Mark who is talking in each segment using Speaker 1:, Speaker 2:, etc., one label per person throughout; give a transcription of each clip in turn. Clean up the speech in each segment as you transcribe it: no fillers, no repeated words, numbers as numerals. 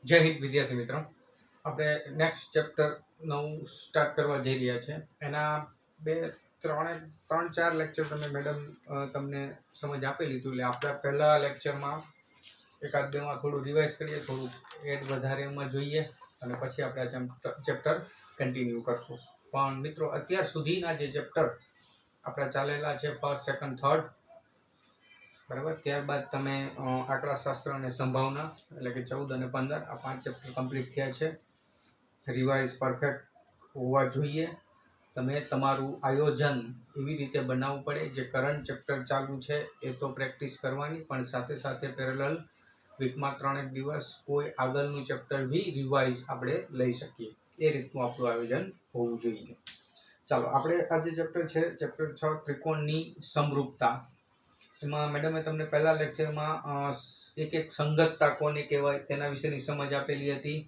Speaker 1: જય હિન્દ વિદ્યાર્થી મિત્રો, આપણે નેક્સ્ટ ચેપ્ટર નવું સ્ટાર્ટ કરવા જઈ રહ્યા છે. એના બે ત્રણ ચાર લેક્ચર તમે મેડમ તમને સમજ આપેલી હતું. એટલે આપણે પહેલા લેક્ચરમાં એકાદ બેમાં થોડું રિવાઇઝ કરીએ, થોડું એડ વધારે એમાં જોઈએ અને પછી આપણે આ ચેપ્ટર કન્ટિન્યુ કરશું. પણ મિત્રો, અત્યાર સુધીના જે ચેપ્ટર આપણા ચાલેલા છે ફર્સ્ટ, સેકન્ડ, થર્ડ, બરાબર, ત્યારબાદ તમે આંકડાશાસ્ત્ર અને સંભાવના એટલે કે 14 અને 15 આ 5 ચેપ્ટર કમ્પ્લીટ થયા છે. રિવાઇઝ પરફેક્ટ હોવા જોઈએ. તમે તમારું આયોજન એવી રીતે બનાવવું પડે, જે કરંટ ચેપ્ટર ચાલુ છે એ તો પ્રેક્ટિસ કરવાની, પણ સાથે સાથે પેરેલલ વીકમાં 3 દિવસ કોઈ આગળનું ચેપ્ટર બી રિવાઇઝ આપણે લઈ શકીએ. એ રીતનું આપણું આયોજન હોવું જોઈએ. ચાલો, આપણે આ જે ચેપ્ટર છે, ચેપ્ટર 6 ત્રિકોણની સમરૂપતા. એમાં મેડમે તમને પહેલા લેક્ચરમાં એક સંગતતા કોને કહેવાય તેના વિશેની સમજ આપેલી હતી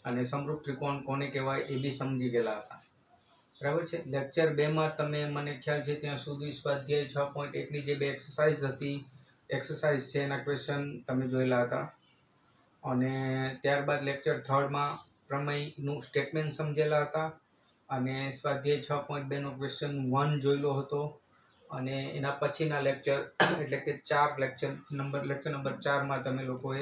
Speaker 1: અને સમરૂપ ત્રિકોણ કોને કહેવાય એ બી સમજી ગયેલા હતા. બરાબર છે. લેક્ચર 2માં તમે, મને ખ્યાલ છે ત્યાં સુધી, સ્વાધ્યાય 6.1ની જે બે એક્સરસાઇઝ હતી, એક્સરસાઇઝ છે એના ક્વેશ્ચન તમે જોયેલા હતા. અને ત્યારબાદ લેક્ચર 3માં પ્રમેયનું સ્ટેટમેન્ટ સમજેલા હતા અને સ્વાધ્યાય 6.2નો ક્વેશ્ચન 1 જોયેલો હતો. અને એના પછીના લેક્ચર એટલે કે લેક્ચર નંબર 4માં તમે લોકોએ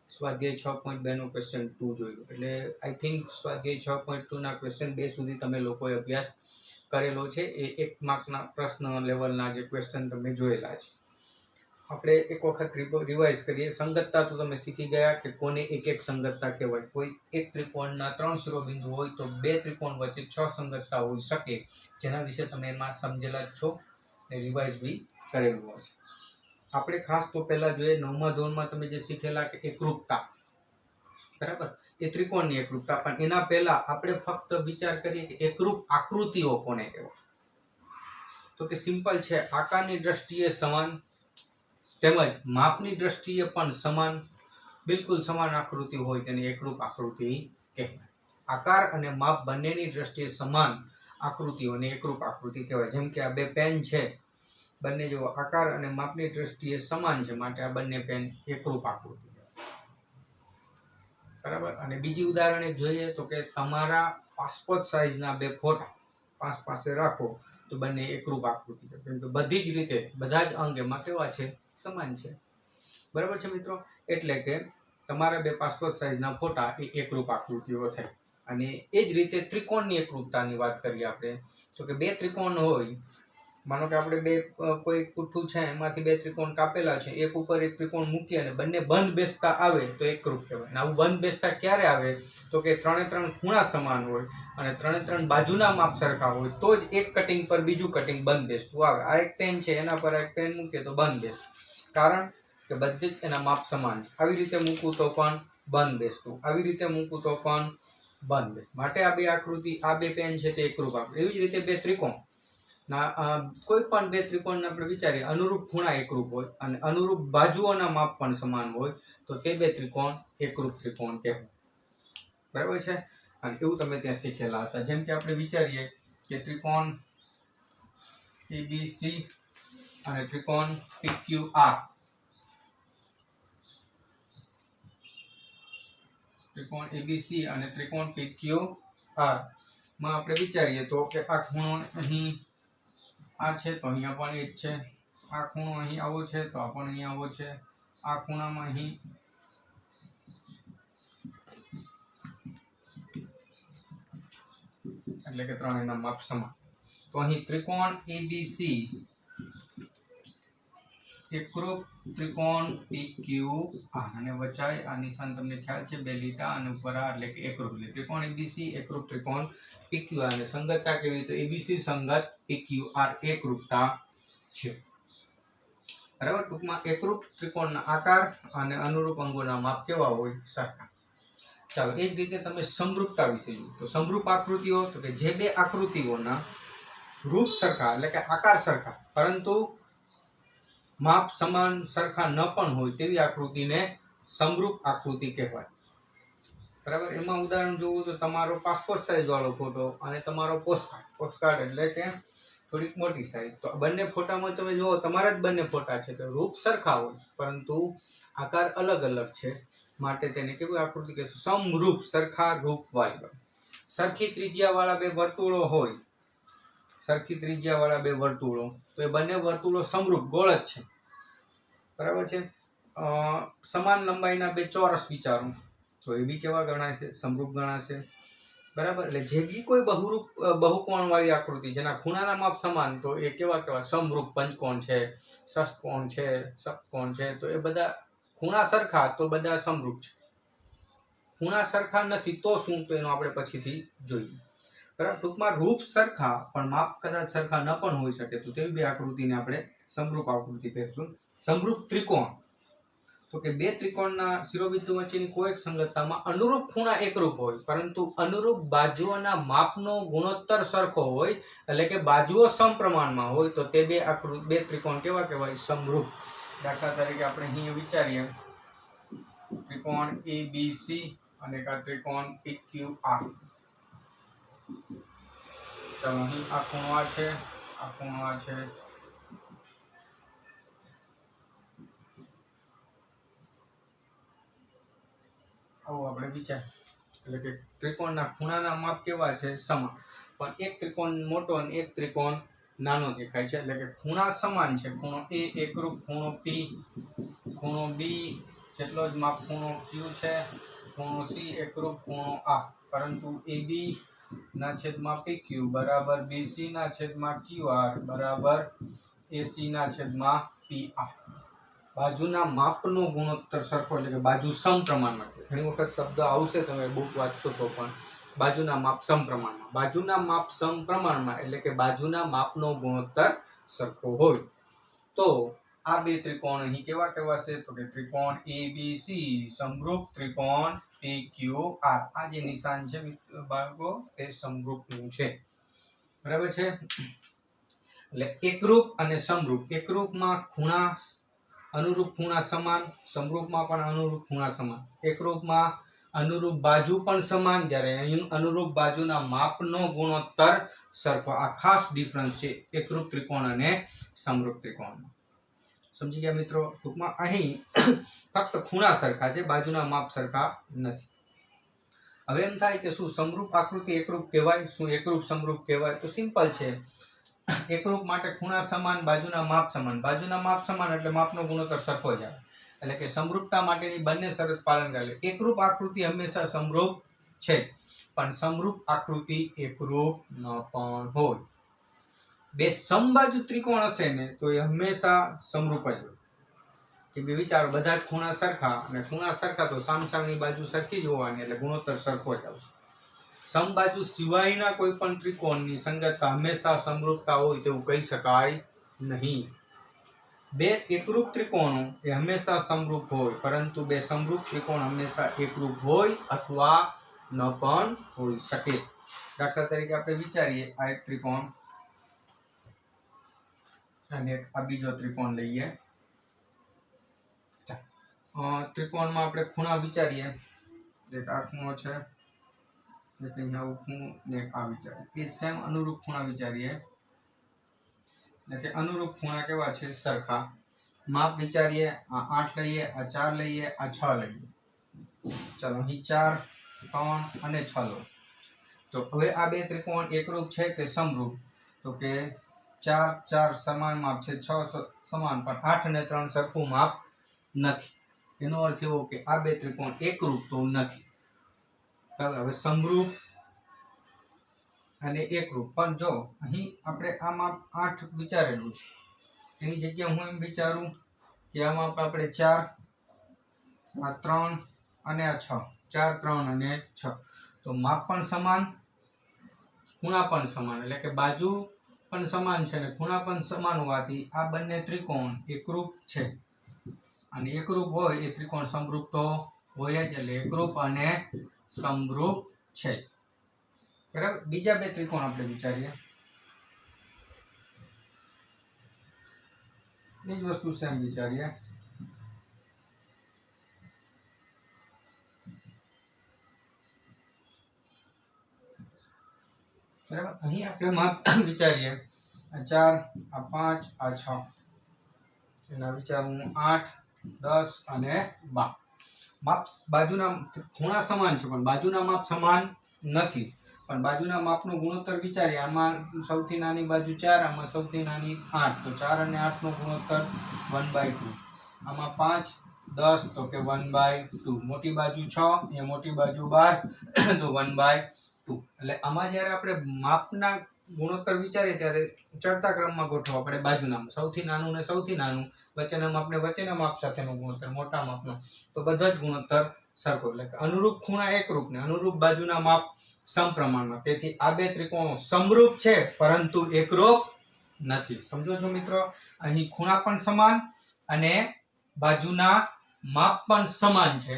Speaker 1: સ્વાધ્યાય 6.2નો ક્વેશ્ચન 2 જોયું. એટલે આઈ થિંક સ્વાધ્યાય 6.2ના ક્વેશ્ચન 2 સુધી તમે લોકોએ અભ્યાસ કરેલો છે. એ 1 માર્કના પ્રશ્ન લેવલના જે ક્વેશ્ચન તમે જોયેલા છે. આપણે એક વખત રિવાઇઝ કરીએ. સંગતતા તો તમે શીખી ગયા કે કોને એક એક સંગતતા કહેવાય. કોઈ એક ત્રિકોણના 3 શિરોબિંદુ હોય તો 2 ત્રિકોણ વચ્ચે 6 સંગતતા હોઈ શકે, જેના વિશે તમે એમાં સમજેલા જ છો, રિવાઇઝ બી કરેલું હશે. આપણે ખાસ તો પહેલા જોઈએ 9મા ધોરણમાં તમે જે શીખેલા કે એકરૂપતા, બરાબર, એ ત્રિકોણની એકરૂપતા. પણ એના પહેલા આપણે ફક્ત વિચાર કરીએ કે એકરૂપ આકૃતિઓ કોને કહેવાય. તો કે સિમ્પલ છે, આકારની દ્રષ્ટિએ સમાન તેમજ માપની દ્રષ્ટિએ પણ સમાન, બિલકુલ સમાન આકૃતિ હોય તેને એકરૂપ આકૃતિ કહેવાય. આકાર અને માપ બંનેની દ્રષ્ટિએ સમાન આકૃતિઓને એકરૂપ આકૃતિ કહેવાય. જેમ કે આ બે પેન છે, બંને જો આકાર અને માપની દ્રષ્ટિએ સમાન છે, માટે આ બંને પેન એકરૂપ આકૃતિ, બરાબર. અને બીજી ઉદાહરણ એક જોઈએ તો કે તમારા પાસપોર્ટ સાઇઝના બે ફોટા પાસે રાખો તો બંને એકરૂપ આકૃતિ છે, કેમ કે બધી જ રીતે બધા જ અંગ એમાં કેવા છે, સમાન છે. બરાબર છે મિત્રો. એટલે કે તમારા બે પાસપોર્ટ સાઇઝના ફોટા એ એકરૂપ આકૃતિઓ છે. અને એ જ રીતે ત્રિકોણની એકરૂપતાની વાત કરીએ આપણે તો કે બે ત્રિકોણ હોય, માનો કે આપણે બે કોઈ પુઠ્ઠું છે એમાંથી બે ત્રિકોણ કાપેલા છે, એક ઉપર એક ત્રિકોણ મૂકી અને બંને બંધ બેસતા આવે તો એકરૂપ કહેવાય. આવું બંધ બેસતા ક્યારે આવે તો કે 3 ખૂણા સમાન હોય અને 3 બાજુના માપ સરખા હોય તો જ એક કટિંગ પર બીજું કટિંગ બંધ બેસતું આવે. આ એક પેન છે, એના પર એક પેન મૂકીએ તો બંધ બેસતું, કારણ કે બધી જ એના માપ સમાન છે. આવી રીતે મૂકું તો પણ બંધ બેસતું, આવી રીતે મૂકું તો પણ બંધ બેસતું. માટે આ બે આકૃતિ, આ બે પેન છે તે એકરૂપ આકૃતિ. એવી જ રીતે બે ત્રિકોણ કોઈ પણ બે ત્રિકોણને આપણે વિચારીએ, અનુરૂપ ખૂણા એકરૂપ હોય અને અનુરૂપ બાજુઓના માપ પણ સમાન હોય તો તે બે ત્રિકોણ એકરૂપ ત્રિકોણ કહેવાય. બરાબર છે. અને એવું તમે ત્યાં શીખેલા હતા. જેમ કે આપણે વિચારીએ કે ત્રિકોણ ABC અને ત્રિકોણ PQR, ત્રિકોણ ABC અને ત્રિકોણ PQR માં આપણે વિચારીએ તો કે આ ખૂણો અહીં આ છે તો અહીંયા પણ એ જ છે, આ ખૂણો અહીં આવો છે તો આ પણ અહીંયા આવો છે, આ ખૂણામાં અહીં એટલે કે ત્રણેયના માપ સમાન. તો અહીં ત્રિકોણ ABC એકરૂપ ત્રિકોણ PQR અને વચાય આ નિશાન તમને ખ્યાલ છે, બે લીટા અને ઉપર આ એટલે કે એકરૂપ. એટલે ત્રિકોણ ABC એકરૂપ ત્રિકોણ PQR અને સંગતતા કેવી તો ABC સંગત PQR એકરૂપતા છે. બરાબર. ટૂંકમાં એકરૂપ ત્રિકોણના આકાર અને અનુરૂપ અંગોના માપ કેવા હોય, સરખા. ચાલો, એ જ રીતે તમે સમરૂપતા વિશે જુઓ તો સમરૂપ આકૃતિઓ તો કે જે બે આકૃતિઓના રૂપ સરખા એટલે કે આકાર સરખા પરંતુ માપ સમાન સરખા ન પણ હોય તેવી આકૃતિને સમરૂપ આકૃતિ કહેવાય. બરાબર. એમાં ઉદાહરણ જોવું તો તમારો પાસપોર્ટ સાઇઝ વાળો ફોટો અને તમારો પોસ્ટકાર્ડ એટલે કે થોડીક મોટી સાઇઝ, તો બંને ફોટામાં તમે જુઓ તમારા જ બંને ફોટા છે તો રૂપ સરખા હોય પરંતુ આકાર અલગ અલગ છે. માટે તેને કેવી આકૃતિ કહેશું? સમરૂપ, સરખા રૂપ વાળી. સરખી ત્રિજ્યાવાળા બે વર્તુળો હોય, સરખી ત્રિજ્યાવાળા બે વર્તુળો, તો એ બંને વર્તુળો સમરૂપ ગોળ જ છે, બરાબર છે. સમાન લંબાઈના બે ચોરસ વિચારો, તો એ બી કેવા ગણાશે? સમરૂપ ગણાશે, બરાબર. એટલે જે બી કોઈ બહુકોણ વાળી આકૃતિ જેના ખૂણાના માપ સમાન, તો એ કેવા સમરૂપ. પંચકોણ છે, ષષ્ઠકોણ છે, સપ્તકોણ છે, તો એ બધા ખૂણા સરખા તો બધા સમરૂપ છે. ખૂણા સરખા નથી તો શું? તો એનો આપણે પછીથી જોઈએ, બરાબર. ટૂંકમાં રૂપ સરખા પણ માપ કદાચ સરખા ન પણ હોઈ શકે, તો તેવી બે આકૃતિને આપણે સમરૂપ આકૃતિ કહીશું. સમરૂપ ત્રિકોણ, તો કે બે ત્રિકોણના શિરોબિંદુ વચ્ચેની કોઈ એક સંગતતામાં અનુરૂપ ખૂણા એકરૂપ હોય, પરંતુ અનુરૂપ બાજુઓના માપનો ગુણોત્તર સરખો હોય, એટલે કે બાજુઓ સમપ્રમાણમાં હોય, તો તે બે ત્રિકોણ કેવા કહેવાય? સમરૂપ. દાખલા તરીકે આપણે અહીં વિચારીએ ત્રિકોણ ABC અને ત્રિકોણ PQR. ચાલો, અહીં આ ખૂણો આ છે, આ ખૂણો આ છે, આવું આપણે વિચાર. એટલે કે ત્રિકોણના ખૂણાના માપ કેવા છે? સમાન, પણ એક ત્રિકોણ મોટો અને એક ત્રિકોણ નાનો દેખાય છે. એટલે કે ખૂણા સમાન છે. ખૂણો A એકરૂપ ખૂણો P, ખૂણો B જેટલો જ માપ ખૂણો Q છે, ખૂણો C એકરૂપ ખૂણો A, પરંતુ AB ના છેદમાં PQ બરાબર BC ના છેદમાં QR બરાબર AC ના છેદમાં PR. બાજુના માપનો ગુણોત્તર સરખો, એટલે કે બાજુ સમપ્રમાણમાં. ઘણી વખત શબ્દ આવશે, તમે બુક વાંચશો તો પણ, બાજુના માપ સમપ્રમાણમાં. બાજુના માપ સમપ્રમાણમાં એટલે કે બાજુના માપનો ગુણોત્તર સરખો હોય, તો આ બે ત્રિકોણ અહીં કેવા કહેવાશે? તો કે ત્રિકોણ ABC સમરૂપ ત્રિકોણ PQR. આ જે નિશાન છે બાળકો, તે સમરૂપનું છે, બરાબર છે. એટલે એકરૂપ અને સમરૂપ. એકરૂપમાં ખૂણા અનુરૂપ ખૂણા સમાન, સમરૂપમાં પણ અનુરૂપ ખૂણા સમાન. એકરૂપમાં અનુરૂપ બાજુ પણ સમાન, જ્યારે અનુરૂપ બાજુના માપનો ગુણોત્તર સરખો. આ ખાસ ડિફરન્સ છે એકરૂપ ત્રિકોણ અને સમરૂપ ત્રિકોણમાં. સમજી ગયા મિત્રો? ટૂંકમાં અહીં ફક્ત ખૂણા સરખા છે, બાજુના માપ સરખા નથી. હવે એમ થાય કે શું સમરૂપ આકૃતિ એકરૂપ કહેવાય? શું એકરૂપ સમરૂપ કહેવાય? તો સિમ્પલ છે. એકરૂપ માટે ખૂણા સમાન, બાજુના માપ સમાન. બાજુના માપ સમાન એટલે માપનો ગુણોત્તર સરખો જ આવે. એટલે કે સમરૂપતા માટેની બંને શરત પાલન કરે. એકરૂપ આકૃતિ હંમેશા સમરૂપ છે, પણ સમરૂપ આકૃતિ એકરૂપ ન પણ હોય. બે સમબાજુ ત્રિકોણ હશે ને, તો એ હંમેશા સમરૂપ જ હોય. કે બે વિચારો, બધા જ ખૂણા સરખા, અને ખૂણા સરખા તો સામસામની બાજુ સરખી જ હોવાની, એટલે ગુણોત્તર સરખો જ આવશે. સમબાજુ સિવાયના કોઈ પણ ત્રિકોણની સંગતતા હંમેશા સમરૂપતા હોય તેવું કહી શકાય નહીં. બે એકરૂપ ત્રિકોણો એ હંમેશા સમરૂપ હોય, પરંતુ બે સમરૂપ ત્રિકોણ હંમેશા એકરૂપ હોય અથવા ન પણ હોઈ શકે. દાખલા તરીકે આપણે વિચારીએ, આ એક ત્રિકોણ અને આ બીજો ત્રિકોણ લઈએ. ત્રિકોણમાં આપણે ખૂણા વિચારીએ, એક આ ખૂણો છે, એક નવું ખૂણું ને આ વિચારીએ. એ સેમ અનુરૂપ ખૂણા વિચારીએ, એટલે કે અનુરૂપ ખૂણા કેવા છે? સરખા. માપ વિચારીએ, આ 8 લઈએ, આ 4 લઈએ, આ 6 લઈએ. ચાલો, અહીં 4, 3 અને 6 લો. તો હવે આ બે ત્રિકોણ એકરૂપ છે કે સમરૂપ? તો કે 4, 4 સમાન માપ છે, 6 સમાન, પણ 8 અને 3 સરખું માપ નથી. એનો અર્થ એવો કે આ બે ત્રિકોણ એકરૂપ તો નથી. હવે સમરૂપ અને એકરૂપ. પણ જો અહીં આપણે આ માપ 8 વિચારેલું છે, એની જગ્યાએ હું એમ વિચારું કે આ માપ આપણે 4, આ 3 અને આ 6, 4, 3 અને 6, તો માપ પણ સમાન, ખૂણા પણ સમાન, એટલે કે બાજુ પણ સમાન છે અને ખૂણા પણ સમાન હોવાથી આ બંને ત્રિકોણ એકરૂપ છે. અને એકરૂપ હોય એ ત્રિકોણ સમરૂપ તો હોય જ, એટલે એકરૂપ અને સમરૂપ છે, બરાબર. બીજા બે ત્રિકોણ આપણે વિચારીએ, એ જ વસ્તુ સેમ વિચારીએ. બરાબર. અહીં આપણે માપ વિચારીએ, આ 4, આ 5, આ 6, એના વિચાર હું 8, 10 અને 12. માપ બાજુના ખૂણા સમાન છે પણ બાજુના માપ સમાન નથી, પણ બાજુના માપનો ગુણોત્તર વિચારીએ. આમાં સૌથી નાની બાજુ 4, આમાં સૌથી નાની 8, તો 4 અને 8 નો ગુણોત્તર 1/2. આમાં 5 10 તો કે 1/2. મોટી બાજુ 6 એ મોટી બાજુ 12 તો 1/2. એટલે આમાં જ્યારે આપણે માપના ગુણોત્તર વિચારીએ ત્યારે ચડતા ક્રમમાં ગોઠવવા પડે. બાજુના સૌથી નાનું ને સૌથી નાનું, વચ્ચેના માપને વચ્ચેના માપ સાથેનો ગુણોત્તર, મોટા માપનો, તો બધા જ ગુણોત્તર સરખો. એટલે અનુરૂપ ખૂણા એકરૂપ ને અનુરૂપ બાજુના માપ સમપ્રમાણમાં. તેથી આ બે ત્રિકોણો સમરૂપ છે પરંતુ એકરૂપ નથી. સમજો છો મિત્રો? અહીં ખૂણા પણ સમાન અને બાજુના માપ પણ સમાન છે.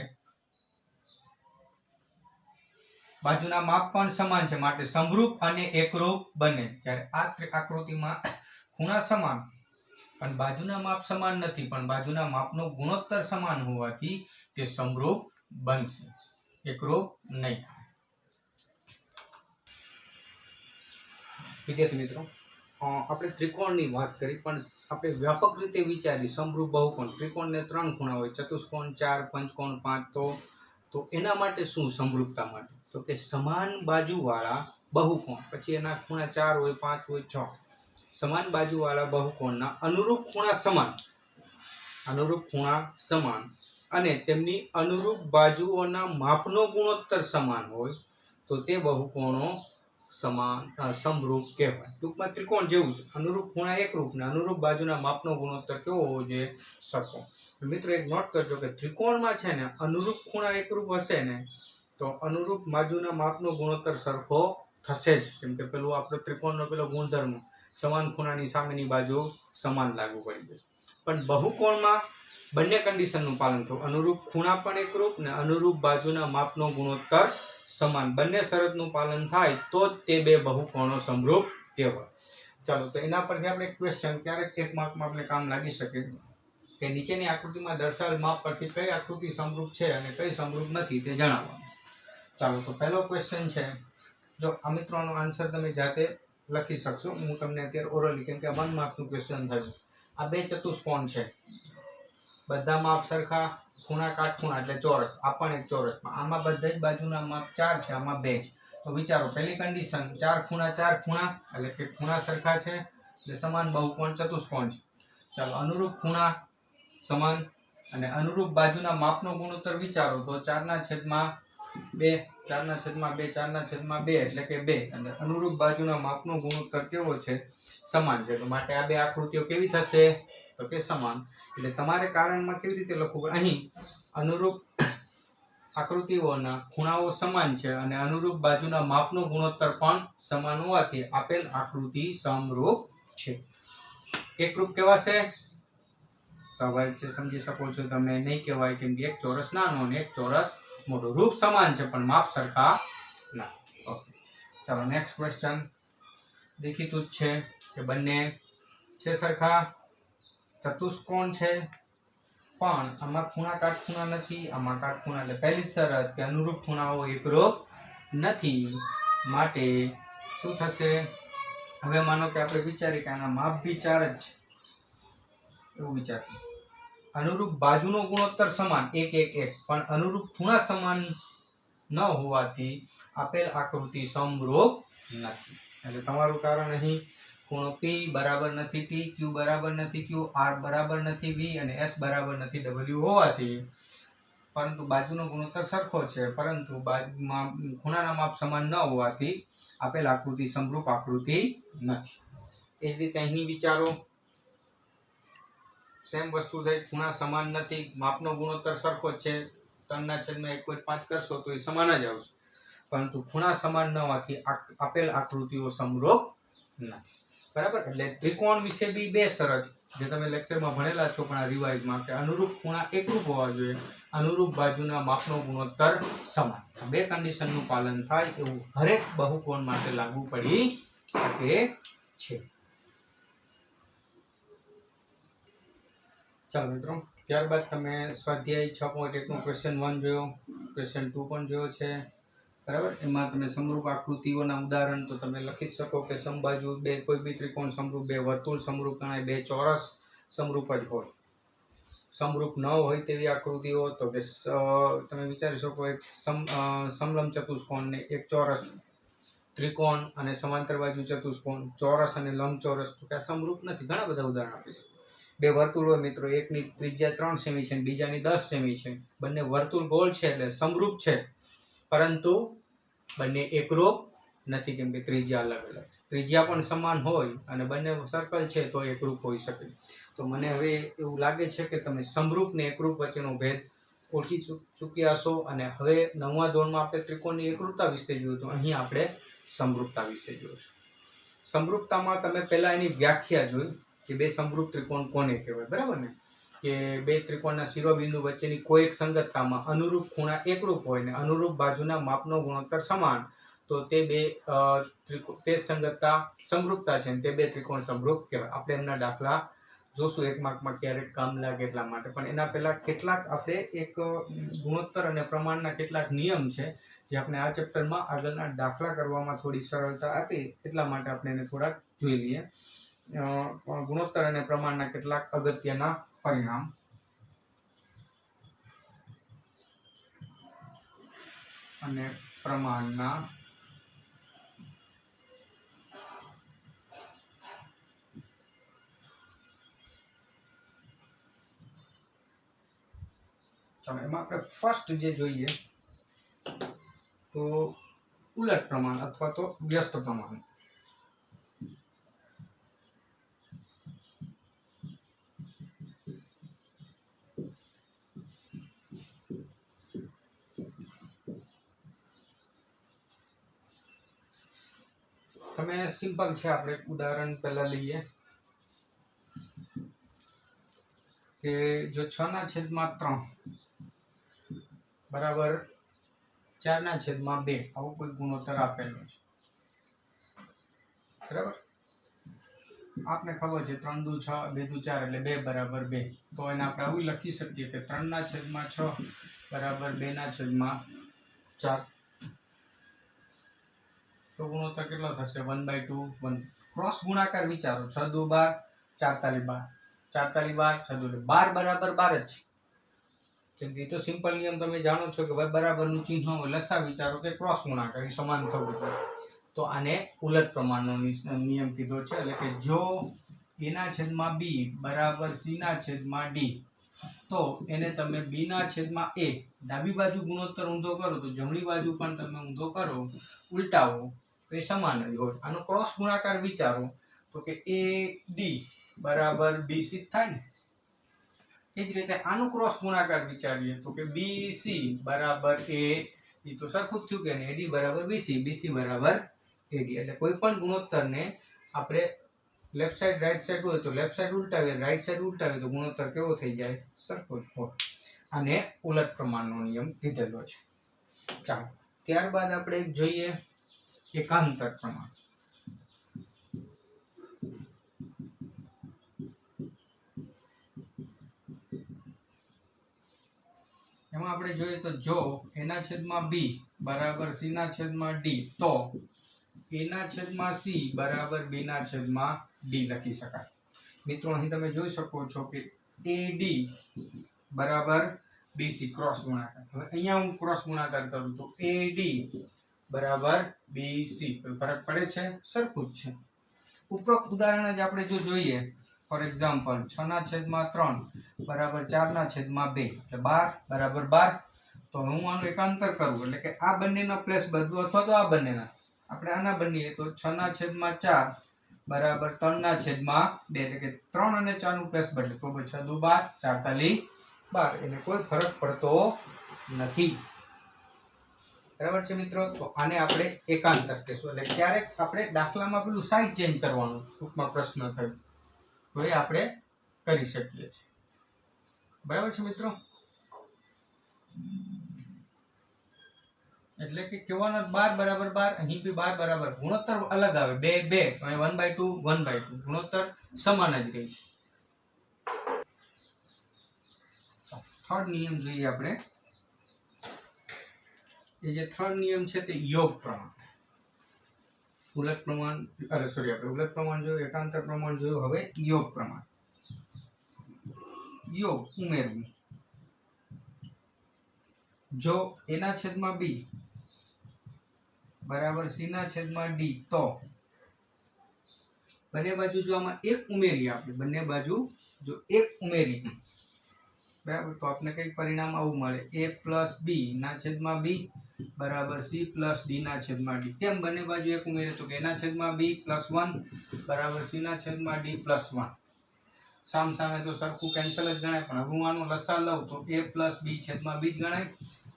Speaker 1: બાજુના માપ પણ સમાન છે, માટે સમરૂપ અને એકરૂપ બને. જ્યારે આ આકૃતિમાં ખૂણા સમાન પણ બાજુના માપ સમાન નથી, પણ બાજુના માપનો ગુણોત્તર સમાન હોવાથી તે સમરૂપ બનશે, એકરૂપ નહીં થાય. વિદ્યાર્થી મિત્રો, આપણે ત્રિકોણની વાત કરી, પણ આપણે વ્યાપક રીતે વિચારી સમરૂપ બહુકોણ. ત્રિકોણને 3 ખૂણા હોય, ચતુષ્કોણ 4, પંચકોણ 5. તો એના માટે શું સમરૂપતા માટે? તો કે સમાન બાજુવાળા બહુકોણ, પછી એના ખૂણા 4 હોય, 5 હોય, 6. સમાન બાજુવાળા બહુકોણના અનુરૂપ ખૂણા સમાન અને તેમની અનુરૂપ બાજુઓના માપનો ગુણોત્તર સમાન હોય તો તે બહુકોણો સમરૂપ કહેવાય. ટૂંકમાં ત્રિકોણ જેવું છે, અનુરૂપ ખૂણા એકરૂપ ને અનુરૂપ બાજુના માપનો ગુણોત્તર કેવો હોવો જોઈએ? સરખો. મિત્રો એક નોટ કરજો કે ત્રિકોણમાં છે ને અનુરૂપ ખૂણા એકરૂપ હશે ને તો અનુરૂપ બાજુના માપનો ગુણોત્તર સરખો થશે જ. કેમ કે પેલું આપણો ત્રિકોણનો પેલો ગુણધર્મ, સમાન ખૂણાની સામેની બાજુ સમાન લાગુ પડી જશે. પણ બહુકોણમાં બંને કન્ડિશનનું પાલન થયું, અનુરૂપ ખૂણા પણ એકરૂપ ને અનુરૂપ બાજુના માપનો ગુણોત્તર સમાન. બંને શરતનું પાલન થાય તો જ તે બે બહુકોણો સમરૂપ કહેવાય. ચાલો, તો એના પરથી આપણે ક્વેશ્ચન ક્યારેક 1 માર્કમાં આપણે કામ લાગી શકે કે નીચેની આકૃતિમાં દર્શાવેલ માપ પરથી કઈ આકૃતિ સમરૂપ છે અને કઈ સમરૂપ નથી તે જણાવવાનું. ચાલો, તો પહેલો ક્વેશ્ચન છે. જો આ મિત્રોનો આન્સર તમે જાતે લખી શકશો, હું તમને અત્યારે ઓરલી, કેમ કે 1 માર્કનું ક્વેશ્ચન થયું. આ બે ચતુષ્કોણ છે, બધા માપ સરખા, ખૂણા કાટખૂણા એટલે ચોરસ. આ પણ એક ચોરસ. આમાં બધા જ બાજુના માપ 4 છે, આમાં 2 છે. તો વિચારો, પહેલી કન્ડિશન 4 ખૂણા એટલે કે ખૂણા સરખા છે એટલે સમાન બહુકોણ ચતુષ્કોણ છે. ચાલો, અનુરૂપ ખૂણા સમાન અને અનુરૂપ બાજુના માપનો ગુણોત્તર વિચારો તો 4/2 એટલે કે 2. અને અનુરૂપ બાજુના માપનો ગુણોત્તર કેવો છે? સમાન છે. તો માટે આ બે આકૃતિઓ કેવી થશે? તો કે સમાન. એટલે તમારે કારણમાં કેવી રીતે લખવું? અહીં અનુરૂપ આકૃતિઓના ખૂણાઓ સમાન છે અને અનુરૂપ બાજુના માપનો ગુણોત્તર પણ સમાન હોવાથી આપેલ આકૃતિ સમરૂપ છે. એકરૂપ કહેવાશે? સ્વાભાવિક છે, સમજી શકો છો તમે. નહીં કહેવાય, કેમ કે એક ચોરસ નાનો અને એક ચોરસ મોટો. રૂપ સમાન છે પણ માપ સરખા નથી. ઓકે, ચાલો નેક્સ્ટ ક્વેશ્ચન. દેખીતું જ છે કે બંને છે સરખા, ચતુષ્કોણ છે, પણ આમાં ખૂણા કાટખૂણા નથી, આમાં કાટખૂણા. એટલે પહેલી જ શરત કે અનુરૂપ ખૂણાઓ એકરૂપ નથી. માટે શું થશે? હવે માનો કે આપણે વિચારીએ કે આના માપ બી 4 જ છે, એવું વિચારીએ. અનુરૂપ બાજુનો ગુણોત્તર સમાન 1 1 1, પણ અનુરૂપ ખૂણા સમાન ન હોવાથી આપેલ આકૃતિ સમરૂપ નથી. એટલે તમારું કારણ અહીં ખૂણો P બરાબર નથી P, Q બરાબર નથી Q, R બરાબર નથી V અને S બરાબર નથી W હોવાથી, પરંતુ બાજુનો ગુણોત્તર સરખો છે પરંતુ બાજુમાં ખૂણાના માપ સમાન ન હોવાથી આપેલ આકૃતિ સમરૂપ આકૃતિ નથી. એ જ રીતે અહીં વિચારો, સેમ વસ્તુ થઈ, ખૂણા સમાન નથી, માપનો ગુણોત્તર સરખો જ છે, 3/1/5 કરશો તો એ સમાન જ આવશે, પરંતુ ખૂણા સમાન ન હોવાથી આપેલ આકૃતિઓ સમરૂપ નથી. બરાબર? એટલે ત્રિકોણ વિશે બી બે શરત જે તમે લેક્ચરમાં ભણેલા છો પણ આ રિવાઇઝમાં, કે અનુરૂપ ખૂણા એકરૂપ હોવા જોઈએ, અનુરૂપ બાજુના માપનો ગુણોત્તર સમાન. બે કન્ડિશનનું પાલન થાય એવું હરેક બહુકોણ માટે લાગુ પડી શકે છે. ચાલો મિત્રો, ત્યારબાદ તમે સ્વાધ્યાય 6.1 નો ક્વેશ્ચન 1 જોયો, ક્વેશ્ચન 2 પણ જોયો છે. બરાબર? એમાં તમે સમરૂપ આકૃતિઓના ઉદાહરણ તો તમે લખી જ શકો કે સમબાજુ કોઈ બી ત્રિકોણ સમરૂપ, બે વર્તુળ સમરૂપ ગણાય, બે ચોરસ સમરૂપ જ હોય. સમરૂપ ન હોય તેવી આકૃતિઓ, તો કે તમે વિચારી શકો એક સમલંબ ચતુષ્કોણ ને એક ચોરસ ત્રિકોણ અને સમાંતર બાજુ ચતુષ્કોણ, ચોરસ અને લંબચોરસ, તો કે સમરૂપ નથી. ઘણા બધા ઉદાહરણ આપીશું. બે વર્તુળ હોય મિત્રો, એકની ત્રિજ્યા 3 સેમી છે અને બીજાની 10 સેમી છે. બંને વર્તુળ ગોળ છે એટલે સમરૂપ છે, પરંતુ બંને એકરૂપ નથી, કેમ કે ત્રિજ્યા અલગ અલગ છે. ત્રિજ્યા પણ સમાન હોય અને બંને સર્કલ છે તો એકરૂપ હોઈ શકે. તો મને હવે એવું લાગે છે કે તમે સમરૂપ ને એકરૂપ વચ્ચેનો ભેદ ઓળખી ચૂક્યા હશો. અને હવે 9મા ધોરણમાં આપણે ત્રિકોણની એકરૂપતા વિશે જોયું, તો અહીં આપણે સમરૂપતા વિશે જોઈશું. સમરૂપતામાં તમે પહેલા એની વ્યાખ્યા જોઈ કે બે સમરૂપ ત્રિકોણ કોને કહેવાય, બરાબર ને? કે બે ત્રિકોણના શિરોબિંદુ વચ્ચેની કોઈ એક સંગતતામાં અનુરૂપ ખૂણા એકરૂપ હોય ને અનુરૂપ બાજુના માપનો ગુણોત્તર સમાન, તો તે બે તે સંગતતા સમરૂપતા છે, તે બે ત્રિકોણ સમરૂપ કહેવાય. આપણે એમના દાખલા જોશું, એક માર્કમાં ક્યારેક કામ લાગે એટલા માટે. પણ એના પહેલા કેટલાક આપણે એક ગુણોત્તર અને પ્રમાણના કેટલાક નિયમ છે જે આપણે આ ચેપ્ટરમાં આગળના દાખલા કરવામાં થોડી સરળતા આપી એટલા માટે આપણે એને થોડાક જોઈ લઈએ. ગુણોત્તર અને પ્રમાણના કેટલાક અગત્યના પરિણામ. અને પ્રમાણના એમાં આપણે ફર્સ્ટ જે જોઈએ તો ઉલટ પ્રમાણ અથવા તો વ્યસ્ત પ્રમાણ. તમે સિમ્પલ છે, આપણે ઉદાહરણ પહેલા લઈએ કે જો 6/3 બરાબર 4/2 આવો કોઈ ગુણોત્તર આપેલો છે, બરાબર? આપને ખબર છે 3 દુ 6 2 દુ 4 એટલે 2 બરાબર 2. તો એને આપણે આવું લખી શકીએ કે 3/6 બરાબર 2/4. તો ગુણોત્તર કેટલો થશે? 1/2 1. ક્રોસ ગુણાકાર વિચારો, 6 દુ 12 4 તાલી 12 4 તાલી 12 6 દુ 12 બરાબર 12 જ છે. કેમ કે તો સિમ્પલ નિયમ તમે જાણો છો કે બરાબરનું ચિહ્ન હોય, લસા વિચારો કે ક્રોસ ગુણાકાર સમાન થવું જોઈએ. તો આને ઉલટ પ્રમાણનો નિયમ કીધો છે. એટલે કે જો a/b બરાબર c/d, તો એને તમે b/a ડાબી બાજુ ગુણોત્તર ઊંધો કરો તો જમણી બાજુ પણ તમે ઊંધો કરો, ઉલટાવો, તો એ સમાન જ હોય. આનો ક્રોસ ગુણાકાર વિચારો તો કે ad બરાબર bc થાય ને. એ જ રીતે આનો ક્રોસ ગુણાકાર વિચારીએ તો કે bc બરાબર a, એ તો સરખું જ થયું કે ad બરાબર bc, bc બરાબર ad. એટલે કોઈ પણ ગુણોત્તરને આપણે લેફ્ટ સાઈડ રાઈટ સાઈડ હોય તો લેફ્ટ સાઈડ ઉલટાવીએ, રાઈટ સાઈડ ઉલટાવીએ તો ગુણોત્તર કેવો થઈ જાય? સરખો જ હોય. આને ઉલટ પ્રમાણનો નિયમ કીધેલો છે. ચાલો, ત્યારબાદ આપણે જોઈએ એકાંતર પ્રમાણ. એમાં આપણે જોઈએ તો જો a/b બરાબર c/d, તો a/c બરાબર b/d લખી શકાય. મિત્રો અહીં તમે જોઈ શકો છો કે ad બરાબર bc ક્રોસ ગુણાકાર. હવે અહીંયા હું ક્રોસ ગુણાકાર કરું તો ad બરાબર bc, કોઈ ફરક પડે છે? સરખું જ છે. ઉપરોક્ત ઉદાહરણ જ આપણે જો જોઈએ, ફોર એક્ઝામ્પલ 6/3 બરાબર 4/2 એટલે 12 બરાબર 12. તો હું આનું એકાંતર કરું એટલે કે આ બંનેના પ્લેસ બદલું અથવા તો આ બંનેના, આપણે આના બનીએ તો 6/4 બરાબર 3/2, એટલે કે 3 અને 4 નું પ્લેસ બદલે તો 6 દુ 12 4 તાલી 12, એટલે કોઈ ફરક પડતો નથી. બરાબર છે મિત્રો? તો આને આપણે એકાંતર કહેશું. એટલે ક્યારેક આપણે દાખલામાં પેલું સાઈડ ચેન્જ કરવાનું ટૂંકમાં પ્રશ્ન થયો તો એ આપણે કરી શકીએ છીએ. બરાબર છે મિત્રો? એટલે કે કહેવાનો 12 બરાબર 12, અહીં બી 12 બરાબર, ગુણોત્તર અલગ આવે 2 2, અહીં 1/2 1/2, ગુણોત્તર સમાન જ રહે છે. થર્ડ નિયમ જોઈએ આપણે. એ જે થર્ડ નિયમ છે તે યોગ પ્રમાણ. ઉલટ પ્રમાણ, આપણે ઉલટ પ્રમાણ જોયું, એકાંતર પ્રમાણ જોયું, હવે યોગ પ્રમાણ. યોગ ઉમેરવું. જો a ના છેદમાં b બરાબર c ના છેદમાં d તો બંને બાજુ જો આમાં એક ઉમેરીએ આપણે, બંને બાજુ જો એક ઉમેરીએ બરાબર, તો આપણે કઈ પરિણામ આવું મળે, a પ્લસ b ના છેદમાં b બરાબર c પ્લસ d ના છેદમાં d. કેમ બંને બાજુ એક ઉમેરીએ, તો કે a ના છેદમાં b પ્લસ 1 બરાબર c ના છેદમાં d પ્લસ 1. સામ સામે તો સરખું કેન્સલ જ ગણાય, પણ હું આનો લસા લઉં તો a પ્લસ b છેદમાં b જ ગણાય,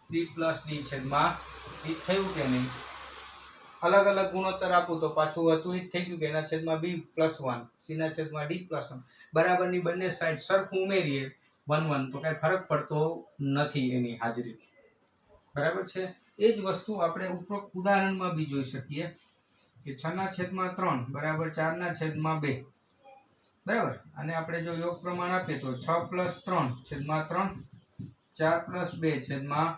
Speaker 1: c પ્લસ d છેદમાં d થયું કે નહીં. અલગ અલગ ગુણોત્તર આપું તો પાછું હતું જ થઈ ગયું કે એના છેદમાં b પ્લસ 1 c ના છેદમાં d પ્લસ 1 બરાબરની બંને સાઈડ સરખું ઉમેરીએ 1 1 તો કઈ ફરક પડતો નથી એની હાજરીથી. બરાબર છે. એ જ વસ્તુ આપણે ઉપરોક્ત ઉદાહરણમાં બી જોઈ શકીએ કે 6 ના છેદમાં 3 બરાબર 4 ના છેદમાં 2 બરાબર. અને આપણે જો યોગ પ્રમાણ આપીએ તો 6 પ્લસ 3 છેદમાં 3 4 પ્લસ 2 છેદમાં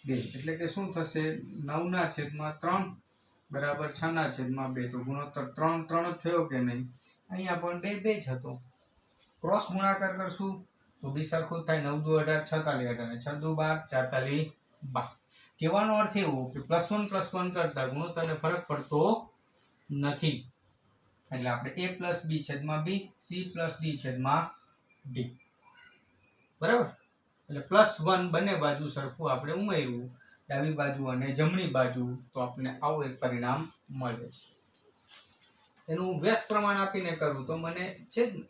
Speaker 1: 2 એટલે કે શું થશે, 9 ના છેદમાં 3 બરાબર 6 ના છેદમાં 2. તો ગુણોત્તર 3 3 થયો કે નહીં. અહીંયા પણ 2 2 જ હતો. ક્રોસ ગુણાકાર કરશું તો બી સરખું થાય, 9 દુ 18 46 18 6 દુ 12 44 12. કહેવાનો અર્થ એવો કે +1 કરતા ગુણોત્તરને ફરક પડતો નથી. એટલે આપણે a પ્લસ b છેદમાં b c પ્લસ d છેદમાં d બરાબર. એટલે +1 બંને બાજુ સરખું આપણે ઉમેરવું, ડાબી બાજુ અને જમણી બાજુ, તો આપણે આવું એક પરિણામ મળે છે. એનું વ્યસ્ત પ્રમાણ આપીને કરું તો મને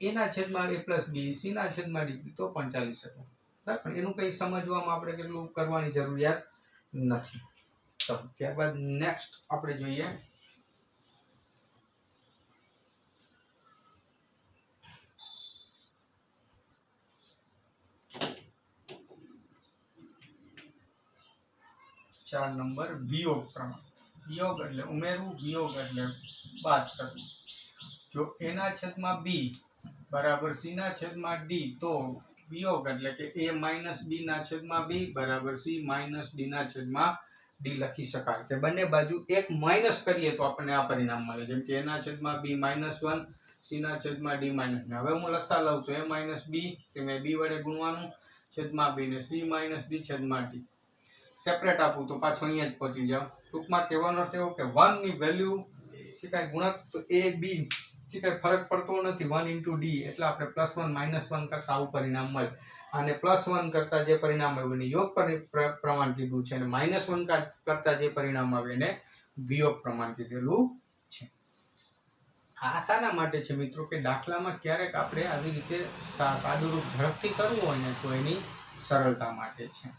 Speaker 1: a ના છેદમાં a પ્લસ b c ના છેદમાં d તો પણ ચાલી શકે. પણ એનું કંઈ સમજવામાં આપણે કેટલું કરવાની જરૂરિયાત નથી. તો ત્યારબાદ નેક્સ્ટ આપણે જોઈએ ચાર નંબર વિયોગ પ્રમાણ. વિયોગ એટલે ઉમેરવું, વિયોગ એટલે બાદ કરવું. જો a ના છેદમાં b બરાબર c ના છેદમાં d તો વિયોગ એટલે કે a માઇનસ b ના છેદમાં b બરાબર c માઇનસ d ના છેદમાં d લખી શકાય. તે બંને બાજુ એક માઇનસ કરીએ તો આપણને આ પરિણામ મળે. જેમ કે a ના છેદમાં b -1 c ના છેદમાં d -1. હવે હું લસા લઉં તો a માઇનસ b તે મેં b વડે ગુણવાનું છેદમાં b ને c માઇનસ d છેદમાં d. સેપરેટ આપું તો પાછો અહીંયા જ પહોંચી જાવ. ટૂંકમાં કહેવાનો અર્થ એવો કે 1 ની વેલ્યુ થી કાંઈ ગુણક તો a b થી કાંઈ ફરક પડતો નથી, 1 * d એટલે આપણે +1 -1 કરતા આવું પરિણામ મળે. અને +1 કરતા જે પરિણામ આવે એને યોગ પ્રમાણ કીધું છે, અને -1 કરતા જે પરિણામ આવે એને વિયોગ પ્રમાણ કીધેલું છે. આ શાના માટે છે મિત્રો, કે દાખલામાં ક્યારેક આપણે આવી રીતે સાદુરૂપ ઝડપથી કરવું હોય ને તો એની સરળતા માટે છે.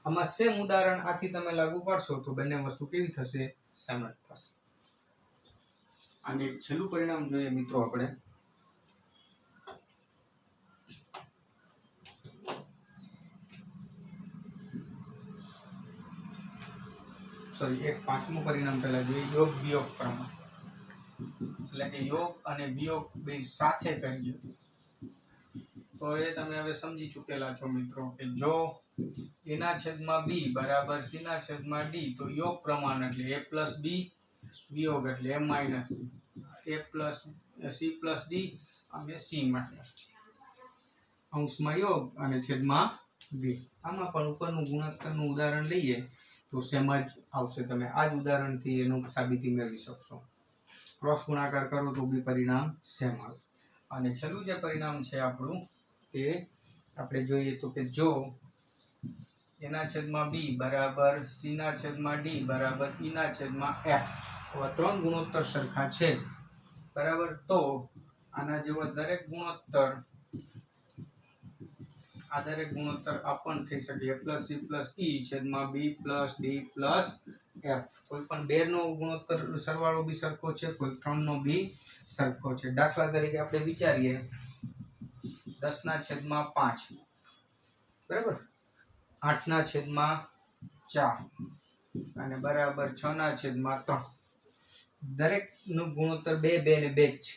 Speaker 1: આમાં સેમ ઉદાહરણ આથી તમે લાગુ પાડશો તો બંને વસ્તુ કેવી થશે, સેમ જ થશે. અને છેલ્લું પરિણામ જોઈએ મિત્રો આપણે, એક પાંચમું પરિણામ પહેલા જોઈએ, યોગ વિયોગ પ્રમાણ. એટલે કે યોગ અને વિયોગ બે સાથે કરીએ તો એ તમે હવે સમજી ચૂકેલા છો મિત્રો કે જો a ના છેદમાં b બરાબર c ના છેદમાં d તો યોગ પ્રમાણ એટલે a પ્લસ b, વિયોગ એટલે a minus b, a plus c plus d અને c માઇનસ d. અંશમાં યોગ અને છેદમાં b. આમાં પણ ઉપરનું ગુણોત્તરનું ઉદાહરણ લઈએ તો સેમ જ આવશે. તમે આ જ ઉદાહરણથી એનું સાબિતી મેળવી શકશો. ક્રોસ ગુણાકાર કરો તો બી પરિણામ સેમ આવે. અને છેલ્લું જે પરિણામ છે આપણું તે આપણે જોઈએ તો કે જો a ના છેદમાં b બરાબર c ના છેદમાં d બરાબર e ના છેદમાં f આવા ત્રણ ગુણોત્તર સરખા છે બરાબર, તો આના જેવો દરેક ગુણોત્તર આપણ થઈ શકે a + c + e છેદમાં b + d + f. કોઈ પણ બે નો ગુણોત્તર સરવાળો બી સરખો છે, કોઈ ત્રણ નો બી સરખો છે. દાખલા તરીકે આપણે વિચારીએ 10 ના છેદમાં 5 બરાબર, 8 ના છેદમાં 4 અને બરાબર 6 ના છેદમાં 3. દરેક નું ગુણોત્તર 2 2 ને 2 છે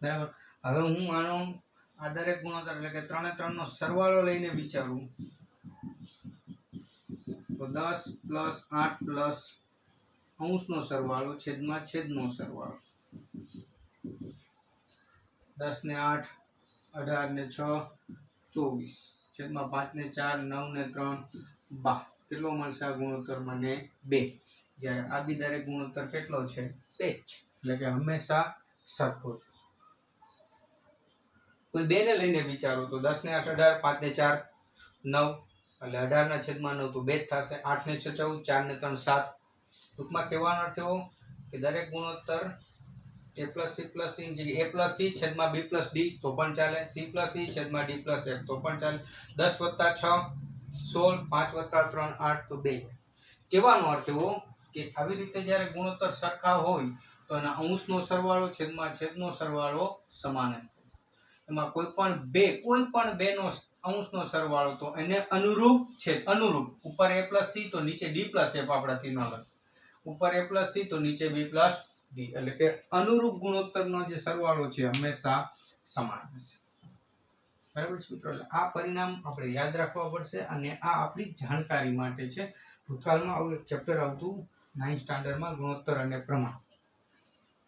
Speaker 1: બરાબર. હવે હું આનો આ દરેક ગુણોત્તર એટલે કે 3 ને 3 નો સરવાળો લઈને વિચારું તો 10 + 8 + અંશનો સરવાળો છેદમાં છેદનો સરવાળો. 10 ને 8 18 ને 6 24 છેદમાં 5 ને 4 9 ને 3 12 કેટલો મળશે આ ગુણોત્તર મને 2 જ્યારે આ બી દરેક ગુણોત્તર કેટલો છે 2 એટલે કે હંમેશા સરખો કોઈ બે ને લઈને વિચારો તો 10 ને 8 18 5 ને 4 9 એટલે 18 ના છેદમાં 9 તો 2 જ થશે 8 ને 6 14 4 ને 3 7 ટૂંકમાં કહેવાનો અર્થ એવો કે દરેક ગુણોત્તર a plus c plus c a plus c છેદમાં b plus d તો પણ ચાલે c plus c છેદમાં d plus f તો પણ ચાલે 10 + 6 16 5 + 3 8 તો 2 કહેવાનો અર્થ એવો કે આવી રીતે જ્યારે ગુણોત્તર સરખા હોય તો એના અંશનો સરવાળો છેદમાં છેદનો સરવાળો સમાન એમાં કોઈ પણ બે નો અંશનો સરવાળો તો એને અનુરૂપ છે અનુરૂપ ઉપર a plus c તો નીચે d plus f આપણાથી ન લખે ઉપર a plus c તો નીચે b plus d એટલે કે અનુરૂપ ગુણોત્તરનો જે સરવાળો છે હંમેશા સમાન હશે બરાબર છે મિત્રો એટલે આ પરિણામ આપણે યાદ રાખવા પડશે અને આ આપણી જાણકારી માટે છે ભૂતકાળમાં આવું એક ચેપ્ટર આવતું 9th સ્ટાન્ડર્ડમાં ગુણોત્તર અને પ્રમાણ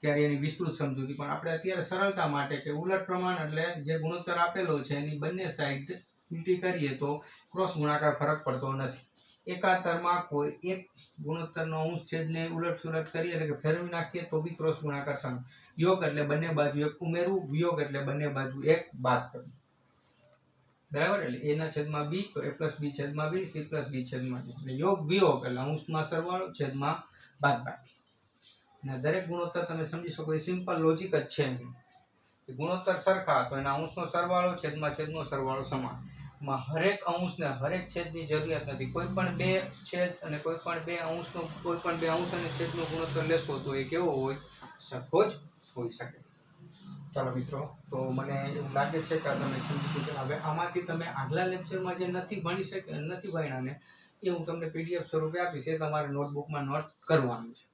Speaker 1: ત્યારે એની વિસ્તૃત સમજૂતી પણ આપણે અત્યારે સરળતા માટે કે ઉલટ પ્રમાણ એટલે જે ગુણોત્તર આપેલો છે એની બંને સાઈડ ઉલટી કરીએ તો ક્રોસ ગુણાકાર ફરક પડતો નથી એકાંતરમાં કોઈ એક ગુણોત્તરનો અંશ છેદને ઉલટ સુલટ કરીએ એટલે કે ફેરવી નાખીએ તો બી ક્રોસ ગુણાકાર સમ યોગ એટલે બંને બાજુ એક ઉમેરવું વિયોગ એટલે બંને બાજુ એક બાદ કરવું બરાબર એટલે a ના છેદમાં b તો a plus b છેદમાં b c plus d છેદમાં d એટલે યોગ વિયોગ એટલે અંશમાં સરવાળો છેદમાં બાદબાકી અને દરેક ગુણોત્તર તમે સમજી શકો એ સિમ્પલ લોજિક જ છે કે ગુણોત્તર સરખા તો એના અંશનો સરવાળો છેદમાં છેદનો સરવાળો સમાન માં હરેક અંશને હરેક છેદની જરૂરિયાત નથી કોઈ પણ બે છેદ અને કોઈ પણ બે અંશ અને છેદનો ગુણોત્તર લેશો તો એ કેવો હોય સરખો જ હોઈ શકે ચાલો મિત્રો તો મને એવું લાગે છે કે તમે સમજી ચૂક્યા હવે આમાંથી તમે આગલા લેક્ચરમાં જે નથી ભણ્યા ને એ હું તમને પીડીએફ સ્વરૂપે આપીશ એ તમારે નોટબુકમાં નોટ કરવાનું છે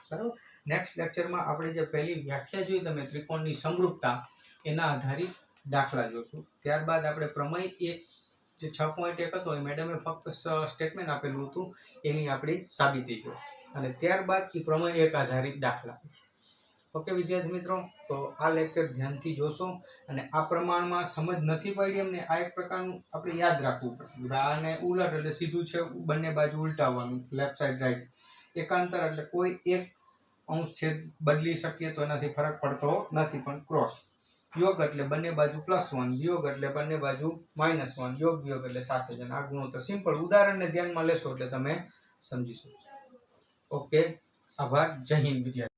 Speaker 1: બરાબર નેક્સ્ટ લેક્ચરમાં આપણે જે પહેલી વ્યાખ્યા જોઈ તમે ત્રિકોણની સમરૂપતા એના આધારિત દાખલા જોશું ત્યારબાદ આપણે પ્રમેય એક જે 6.1 હતો એ મેડમે ફક્ત સ્ટેટમેન્ટ આપેલું હતું એની આપણી સાબિતી જોશું અને ત્યારબાદ એ પ્રમેય એક આધારિત દાખલા ઓકે વિદ્યાર્થી મિત્રો તો આ લેક્ચર ધ્યાનથી જોશો અને આ પ્રમાણમાં સમજ નથી પડી એમને આ એક પ્રકારનું આપણે યાદ રાખવું પડશે આને ઉલટ એટલે સીધું છે બંને બાજુ ઉલટાવવાનું લેફ્ટ સાઈડ રાઈટ એકાંતર એટલે કોઈ એક અંશ છેદ બદલી શકીએ તો એનાથી ફરક પડતો નથી પણ ક્રોસ યોગ એટલે બંને બાજુ +1 વિયોગ એટલે બંને બાજુ -1 યોગ વિયોગ એટલે સાથે જ આ ગુણોત્તર સિમ્પલ ઉદાહરણને ધ્યાનમાં લેશો એટલે તમે સમજી શકશો ઓકે આભાર જય હિન્દ વિદ્યાર્થી